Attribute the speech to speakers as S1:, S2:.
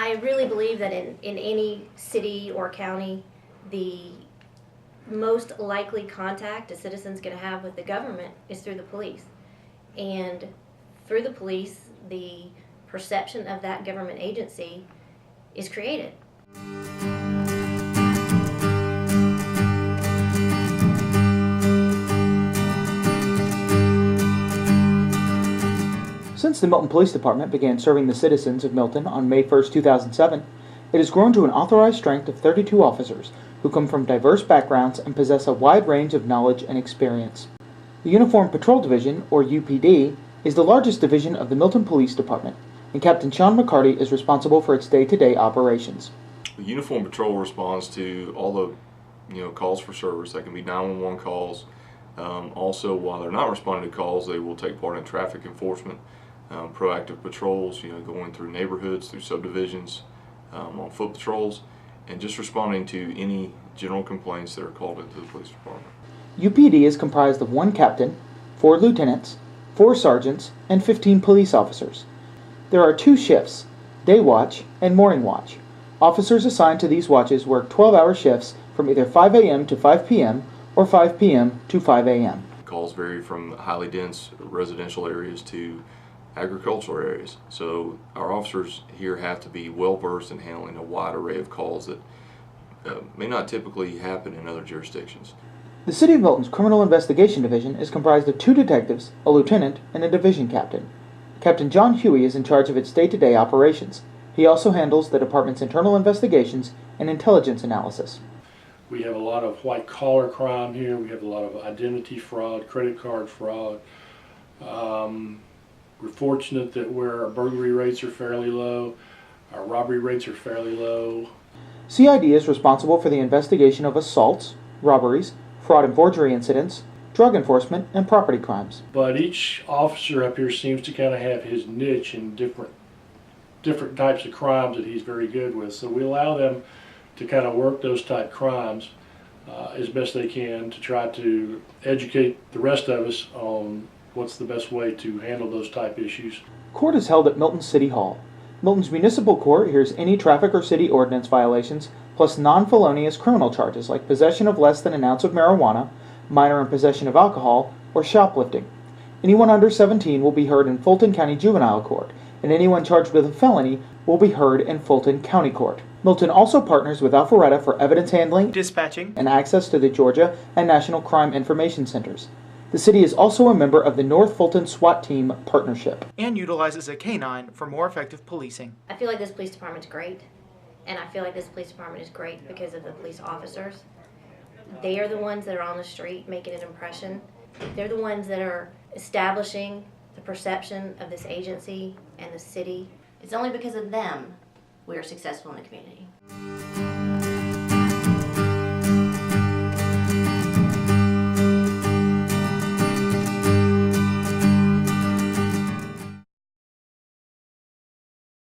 S1: I really believe that in any city or county, the most likely contact a citizen's going to have with the government is through the police. And through the police, the perception of that government agency is created.
S2: Since the Milton Police Department began serving the citizens of Milton on May 1, 2007, it has grown to an authorized strength of 32 officers who come from diverse backgrounds and possess a wide range of knowledge and experience. The Uniform Patrol Division, or UPD, is the largest division of the Milton Police Department, and Captain Sean McCarty is responsible for its day-to-day operations.
S3: The Uniform Patrol responds to all the calls for service. That can be 911 calls. Also, while they're not responding to calls, they will take part in traffic enforcement, proactive patrols, going through neighborhoods, through subdivisions, on foot patrols, and just responding to any general complaints that are called into the police department.
S2: UPD is comprised of 1 captain, 4 lieutenants, 4 sergeants, and 15 police officers. There are 2 shifts, day watch and morning watch. Officers assigned to these watches work 12-hour shifts from either 5 a.m. to 5 p.m. or 5 p.m. to 5 a.m.
S3: Calls vary from highly dense residential areas to agricultural areas. So our officers here have to be well versed in handling a wide array of calls that may not typically happen in other jurisdictions.
S2: The City of Milton's Criminal Investigation Division is comprised of 2 detectives, a lieutenant, and a division captain. Captain John Huey is in charge of its day-to-day operations. He also handles the department's internal investigations and intelligence analysis.
S4: We have a lot of white-collar crime here. We have a lot of identity fraud, credit card fraud. We're fortunate that where our burglary rates are fairly low, our robbery rates are fairly low.
S2: CID is responsible for the investigation of assaults, robberies, fraud and forgery incidents, drug enforcement, and property crimes.
S4: But each officer up here seems to kind of have his niche in different types of crimes that he's very good with. So we allow them to kind of work those type crimes as best they can to try to educate the rest of us on what's the best way to handle those type issues.
S2: Court is held at Milton City Hall. Milton's Municipal Court hears any traffic or city ordinance violations, plus non-felonious criminal charges like possession of less than an ounce of marijuana, minor in possession of alcohol, or shoplifting. Anyone under 17 will be heard in Fulton County Juvenile Court, and anyone charged with a felony will be heard in Fulton County Court. Milton also partners with Alpharetta for evidence handling, dispatching, and access to the Georgia and National Crime Information Centers. The city is also a member of the North Fulton SWAT Team Partnership and utilizes a K-9 for more effective policing.
S1: I feel like this police department's great, and I feel like this police department is great because of the police officers. They are the ones that are on the street making an impression. They're the ones that are establishing the perception of this agency and the city. It's only because of them we are successful in the community.